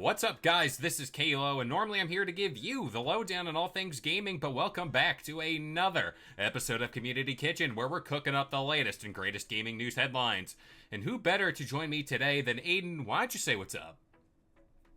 What's up, guys? This is Kalo, and normally I'm here to give you the lowdown on all things gaming, but welcome back to another episode of Community Kitchen, where we're cooking up the latest and greatest gaming news headlines. And who better to join me today than Aiden? Why don't you say what's up?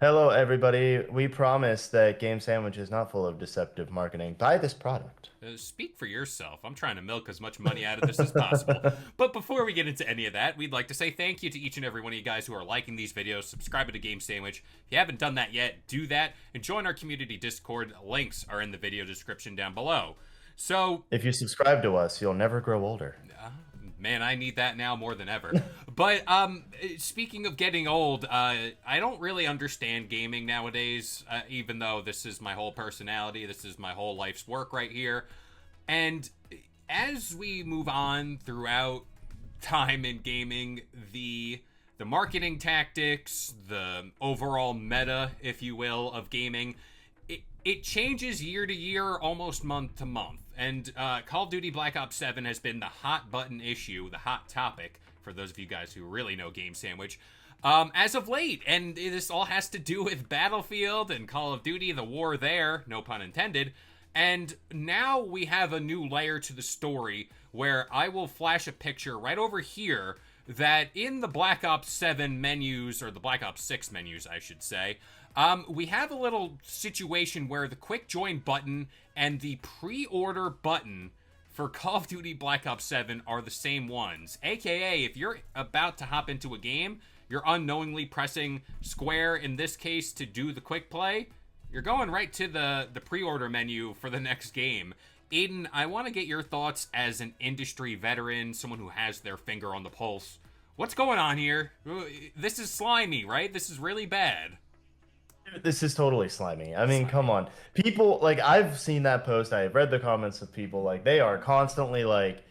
Hello, everybody. We promise that Game Sandwich is not full of deceptive marketing. Buy this product. Speak for yourself. I'm trying to milk as much money out of this as possible. But before we get into any of that, we'd like to say thank you to each and every one of you guys who are liking these videos, subscribing to Game Sandwich. If you haven't done that yet, do that, and join our community Discord. Links are in the video description down below. So, If you subscribe to us, you'll never grow older. man, I need that now more than ever. But speaking of getting old, I don't really understand gaming nowadays, even though this is my whole personality. This is my whole life's work right here. And as we move on throughout time in gaming, the marketing tactics, the overall meta, if you will, of gaming, it changes year to year, almost month to month. And Call of Duty Black Ops 7 has been the hot button issue, the hot topic, for those of you guys who really know Game Sandwich, as of late. And this all has to do with Battlefield and Call of Duty, the war there, no pun intended. And now we have a new layer to the story where I will flash a picture right over here that in the Black Ops 7 menus, or the Black Ops 6 menus, I should say, we have a little situation where the quick join button and the pre-order button for Call of Duty Black Ops 7 are the same ones. AKA, if you're about to hop into a game, you're unknowingly pressing square, in this case, to do the quick play, you're going right to the pre-order menu for the next game. Aiden, I want to get your thoughts as an industry veteran, someone who has their finger on the pulse. What's going on here? This is slimy, right? This is really bad. This is totally slimy. I mean, come on. People, like, I've seen that post. I've read the comments of people, like, they are constantly like,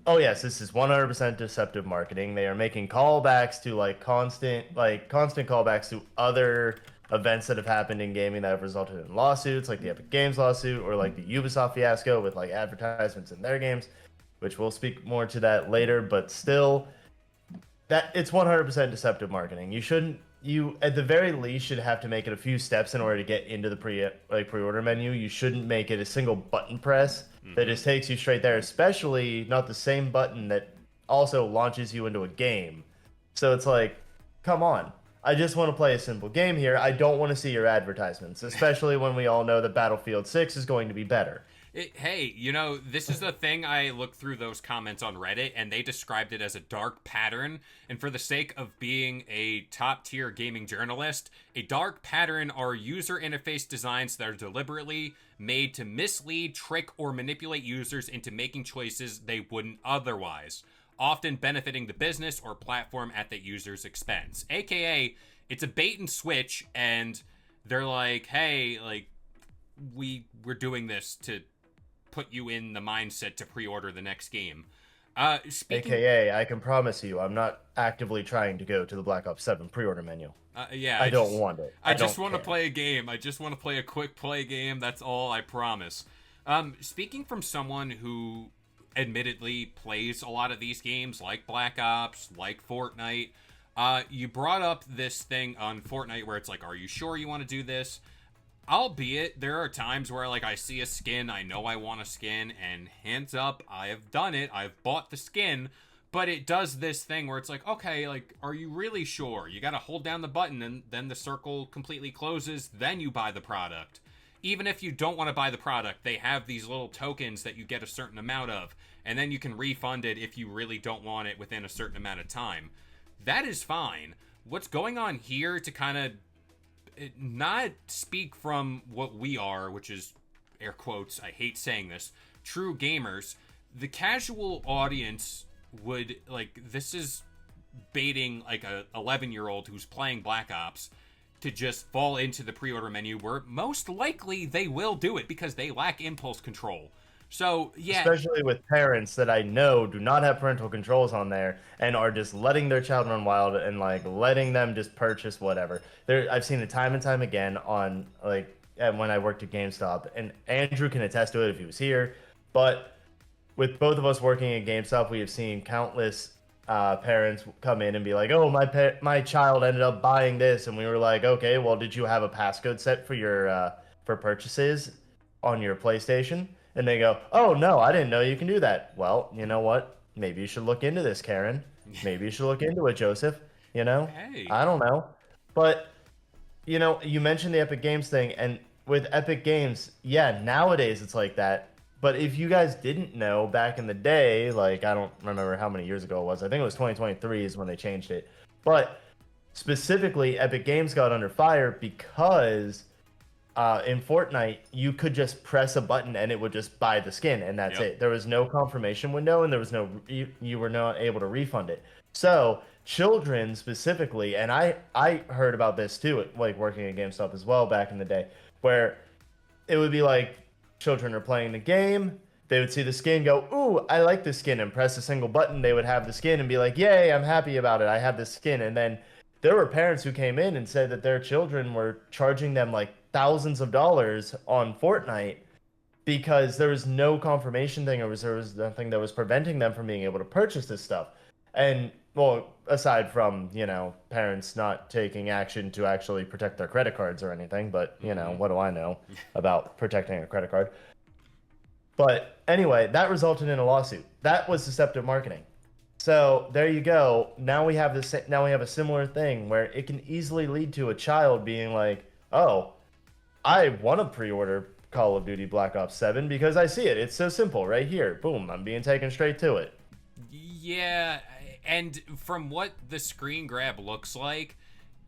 oh, yes, this is 100% deceptive marketing. They are making callbacks to, constant callbacks to other events that have happened in gaming that have resulted in lawsuits, like the Epic Games lawsuit or like the Ubisoft fiasco with like advertisements in their games, which we'll speak more to that later. But still, that it's 100% deceptive marketing. You at the very least should have to make it a few steps in order to get into the pre-order menu. You shouldn't make it a single button press that just takes you straight there, especially not the same button that also launches you into a game. So it's like, come on. I just want to play a simple game here. I don't want to see your advertisements, especially when we all know that Battlefield 6 is going to be better. Hey, this is the thing. I looked through those comments on Reddit, and they described it as a dark pattern. And for the sake of being a top-tier gaming journalist, a dark pattern are user interface designs that are deliberately made to mislead, trick, or manipulate users into making choices they wouldn't otherwise, often benefiting the business or platform at the user's expense. AKA, it's a bait and switch, and they're like, hey, like, we're doing this to put you in the mindset to pre-order the next game. AKA, I can promise you, I'm not actively trying to go to the Black Ops 7 pre-order menu. Yeah, I don't want it. I just want to play a game. I just want to play a quick play game. That's all, I promise. Speaking from someone who admittedly plays a lot of these games, like Black Ops, like Fortnite, you brought up this thing on Fortnite where it's like, are you sure you want to do this? Albeit, there are times where, like, I see a skin, I know I want a skin, and hands up, I have done it, I've bought the skin, but it does this thing where it's like, okay, like, are you really sure? You gotta hold down the button, and then the circle completely closes, then you buy the product. Even if you don't want to buy the product, they have these little tokens that you get a certain amount of, and then you can refund it if you really don't want it within a certain amount of time. That is fine. What's going on here, to kind of not speak from what we are, which is, air quotes, I hate saying this, true gamers, the casual audience would, like, this is baiting, like, a 11-year-old who's playing Black Ops to just fall into the pre-order menu, where most likely they will do it because they lack impulse control. So, yeah. Especially with parents that I know do not have parental controls on there and are just letting their child run wild and, like, letting them just purchase whatever. I've seen it time and time again on, like, when I worked at GameStop, and Andrew can attest to it if he was here. But with both of us working at GameStop, we have seen countless parents come in and be like, "Oh, my child ended up buying this," and we were like, "Okay, well, did you have a passcode set for your for purchases on your PlayStation?" And they go, "Oh no, I didn't know you can do that." Well, you know what? Maybe you should look into this, Karen. Maybe you should look into it, Joseph. You know, Hey. I don't know, but you mentioned the Epic Games thing, and with Epic Games, yeah, nowadays it's like that. But if you guys didn't know back in the day, like I don't remember how many years ago it was. I think it was 2023 is when they changed it. But specifically, Epic Games got under fire because in Fortnite, you could just press a button and it would just buy the skin, and that's Yep. it. There was no confirmation window, and there was no you were not able to refund it. So children specifically, and I heard about this too, like working at GameStop as well back in the day, where it would be like children are playing the game. They would see the skin, go, "Ooh, I like this skin," and press a single button. They would have the skin and be like, "Yay, I'm happy about it. I have this skin." And then there were parents who came in and said that their children were charging them like thousands of dollars on Fortnite because there was no confirmation thing, or there was nothing that was preventing them from being able to purchase this stuff. And well, aside from parents not taking action to actually protect their credit cards or anything, but what do I know about protecting a credit card? But anyway, that resulted in a lawsuit. That was deceptive marketing. So there you go. Now we have this. Now we have a similar thing where it can easily lead to a child being like, "Oh, I want to pre-order Call of Duty Black Ops 7 because I see it. It's so simple right here. Boom, I'm being taken straight to it." Yeah, and from what the screen grab looks like,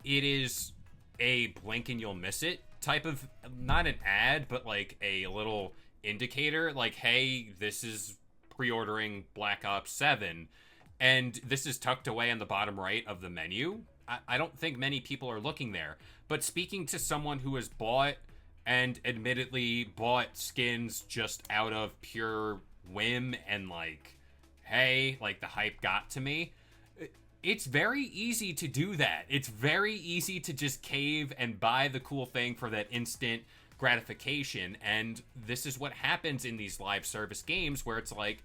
it is a blink and you'll miss it type of, not an ad, but like a little indicator, like, hey, this is pre-ordering Black Ops 7, and this is tucked away on the bottom right of the menu. I don't think many people are looking there. But speaking to someone who has bought and admittedly bought skins just out of pure whim and like, hey, like the hype got to me, it's very easy to do that. It's very easy to just cave and buy the cool thing for that instant gratification. And this is what happens in these live service games where it's like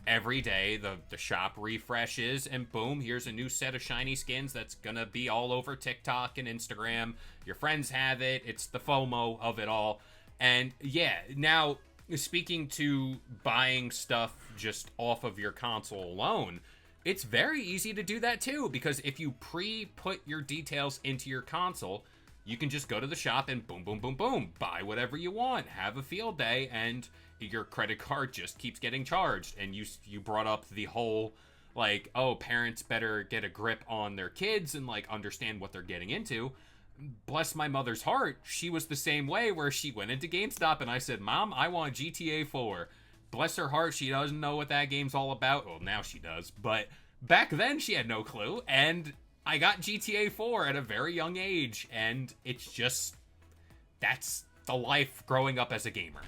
every day the shop refreshes and boom, here's a new set of shiny skins that's gonna be all over TikTok and Instagram. Your friends have it. It's the FOMO of it all. And yeah, now speaking to buying stuff just off of your console alone, it's very easy to do that too, because if you pre-put your details into your console, you can just go to the shop and boom, boom, boom, boom, buy whatever you want, have a field day, and your credit card just keeps getting charged. And you brought up the whole, like, oh, parents better get a grip on their kids and, like, understand what they're getting into. Bless my mother's heart, she was the same way, where she went into GameStop and I said, Mom, I want GTA 4. Bless her heart, she doesn't know what that game's all about. Well, now she does, but back then she had no clue, and I got GTA 4 at a very young age, and it's just, that's the life growing up as a gamer.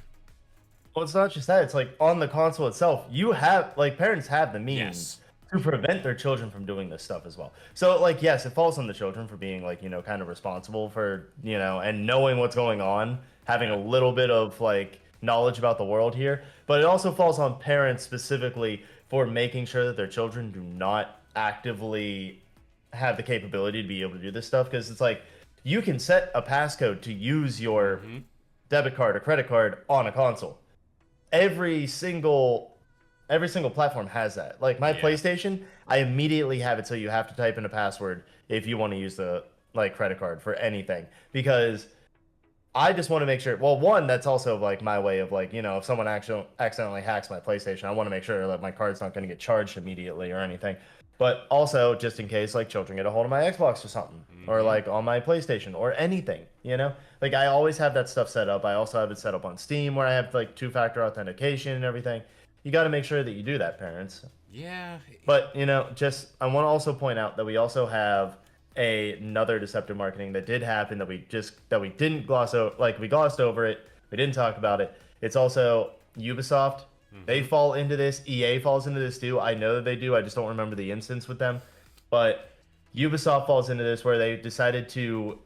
Well, it's not just that. It's like on the console itself, you have like parents have the means Yes. to prevent their children from doing this stuff as well. So like yes, it falls on the children for being like, kind of responsible for, and knowing what's going on, having a little bit of like knowledge about the world here, but it also falls on parents specifically for making sure that their children do not actively have the capability to be able to do this stuff, because it's like you can set a passcode to use your debit card or credit card on a console. Every single platform has that. Like my Yeah. PlayStation, I immediately have it so you have to type in a password if you want to use the like credit card for anything, because I just want to make sure. Well, one, that's also like my way of like, if someone actually accidentally hacks my PlayStation, I want to make sure that my card's not going to get charged immediately or anything. But also, just in case like children get a hold of my Xbox or something, or like on my PlayStation or anything. Like I always have that stuff set up. I also have it set up on Steam where I have like two-factor authentication and everything. You got to make sure that you do that, parents. Yeah. But just I want to also point out that we also have another deceptive marketing that did happen that we didn't gloss over. Like we glossed over it, we didn't talk about it. It's also Ubisoft. They fall into this. EA falls into this too. I know that they do. I just don't remember the instance with them. But Ubisoft falls into this where they decided to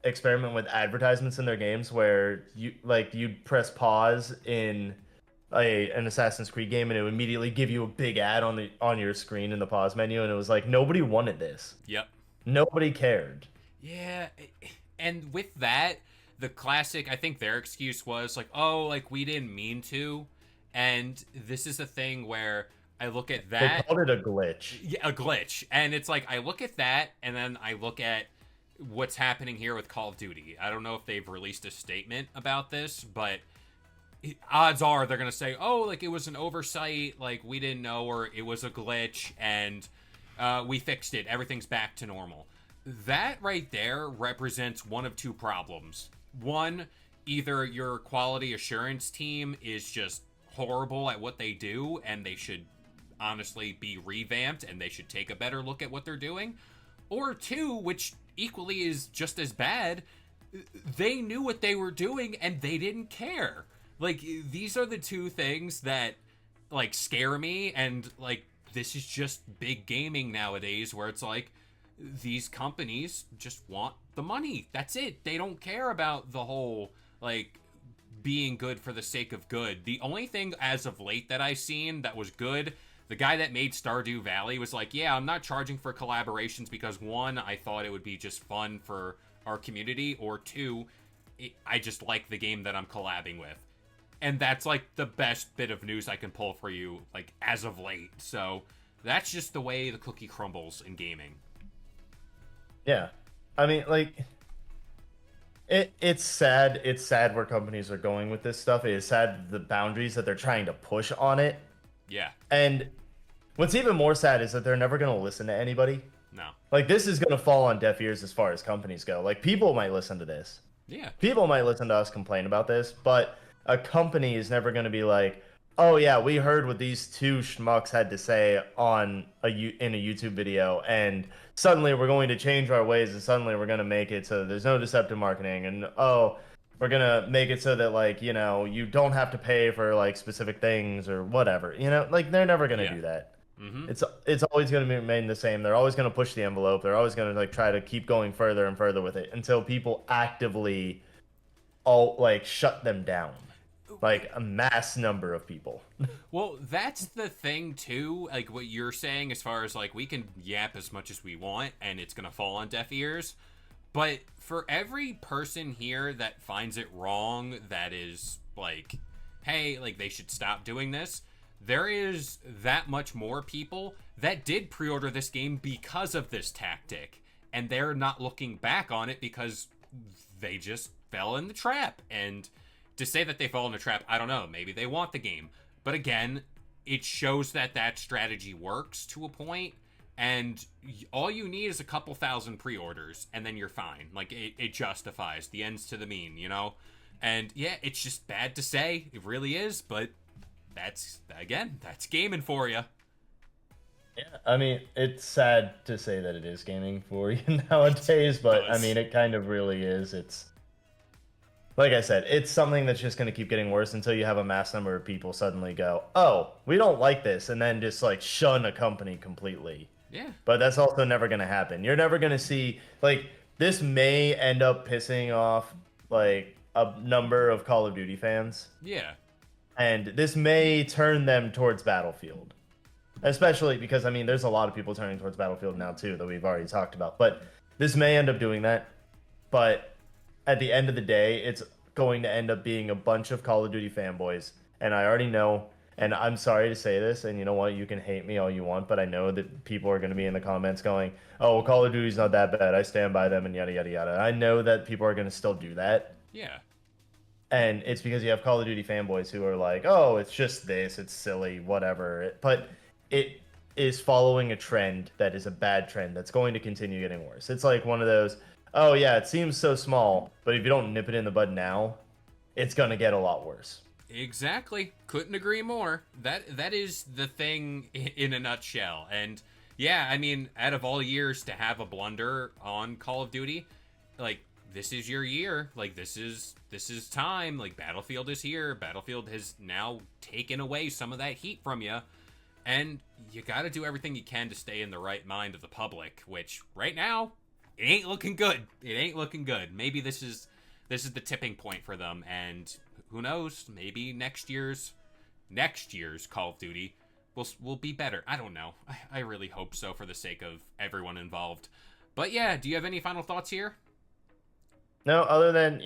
experiment with advertisements in their games where you'd press pause in an Assassin's Creed game, and it would immediately give you a big ad on your screen in the pause menu, and it was like nobody wanted this. Yep. Nobody cared. Yeah, and with that, the classic, I think their excuse was like, "Oh, like we didn't mean to." And this is a thing where I look at They that, called it a glitch. yeah, a glitch, and it's like I look at that, and then I look at what's happening here with Call of Duty. I don't know if they've released a statement about this, but odds are they're gonna say, "Oh, like it was an oversight, like we didn't know, or it was a glitch, and we fixed it. Everything's back to normal." That right there represents one of two problems. One, either your quality assurance team is just horrible at what they do, and they should honestly be revamped, and they should take a better look at what they're doing. Or two, which equally is just as bad, they knew what they were doing and they didn't care. Like, these are the two things that, like, scare me, and, like, this is just big gaming nowadays where it's like, these companies just want the money. That's it. They don't care about the whole, like, being good for the sake of good. The only thing as of late that I've seen that was good, the guy that made Stardew Valley was like, yeah, I'm not charging for collaborations because one, I thought it would be just fun for our community, or two, I just like the game that I'm collabing with. And that's like the best bit of news I can pull for you, like, as of late. So that's just the way the cookie crumbles in gaming. Yeah. I mean, like, it's sad. It's sad where companies are going with this stuff. It is sad the boundaries that they're trying to push on it. Yeah. And what's even more sad is that they're never going to listen to anybody. No. Like, this is going to fall on deaf ears as far as companies go. Like, people might listen to this. Yeah. People might listen to us complain about this, but a company is never going to be like, oh yeah, we heard what these two schmucks had to say in a YouTube video, and suddenly we're going to change our ways, and suddenly we're going to make it so there's no deceptive marketing, and oh, we're going to make it so that, like, you know, you don't have to pay for like specific things or whatever. You know, like, they're never going to do that. Mm-hmm. It's always going to remain the same. They're always going to push the envelope. They're always going to like try to keep going further and further with it until people actively all like shut them down. Like a mass number of people. Well, that's the thing too, like what you're saying as far as like we can yap as much as we want and it's gonna fall on deaf ears. But for every person here that finds it wrong, that is like, hey, like they should stop doing this, there is that much more people that did pre-order this game because of this tactic. And they're not looking back on it because they just fell in the trap. And to say that they fall in the trap, I don't know. Maybe they want the game. But again, it shows that that strategy works to a point, and all you need is a couple thousand pre-orders, and then you're fine. Like, it justifies the ends to the mean, you know? And yeah, it's just bad to say. It really is, but that's gaming for you. Yeah, I mean, it's sad to say that it is gaming for you nowadays, but I mean, it kind of really is. It's like I said, it's something that's just going to keep getting worse until you have a mass number of people suddenly go, oh, we don't like this, and then just like shun a company completely. Yeah. But that's also never going to happen. You're never going to see, like, this may end up pissing off like a number of Call of Duty fans. Yeah. And this may turn them towards Battlefield. Especially because, I mean, there's a lot of people turning towards Battlefield now, too, that we've already talked about. But this may end up doing that. But at the end of the day, it's going to end up being a bunch of Call of Duty fanboys. And I already know, and I'm sorry to say this, and you know what, you can hate me all you want, but I know that people are going to be in the comments going, oh, well, Call of Duty's not that bad, I stand by them, and yada, yada, yada. I know that people are going to still do that. Yeah. And it's because you have Call of Duty fanboys who are like, oh, it's just this, it's silly, whatever. But it is following a trend that is a bad trend that's going to continue getting worse. It's like one of those, oh yeah, it seems so small, but if you don't nip it in the bud now, it's going to get a lot worse. Exactly. Couldn't agree more. That is the thing in a nutshell. And yeah, I mean, out of all years to have a blunder on Call of Duty, like, this is your year. Like, this is time. Like, Battlefield is here. Battlefield has now taken away some of that heat from you. And you got to do everything you can to stay in the right mind of the public, which right now, it ain't looking good. It ain't looking good. Maybe this is the tipping point for them, and who knows? Maybe next year's next year's Call of Duty will be better. I don't know. I really hope so for the sake of everyone involved. But yeah, do you have any final thoughts here? No, other than,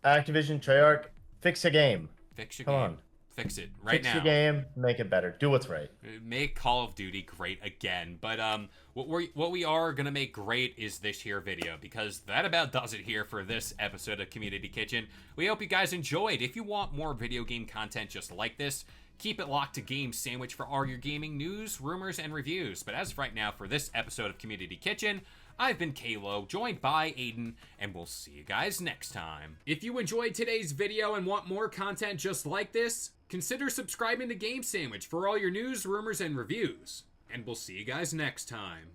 Activision, Treyarch, fix a game. Fix your Come game. on. Fix it right now. Fix your game, make it better. Do what's right. Make Call of Duty great again. But what we are gonna make great is this here video, because that about does it here for this episode of Community Kitchen. We hope you guys enjoyed. If you want more video game content just like this, keep it locked to Game Sandwich for all your gaming news, rumors, and reviews. But as of right now, for this episode of Community Kitchen, I've been Kalo, joined by Aiden, and we'll see you guys next time. If you enjoyed today's video and want more content just like this, consider subscribing to Game Sandwich for all your news, rumors, and reviews. And we'll see you guys next time.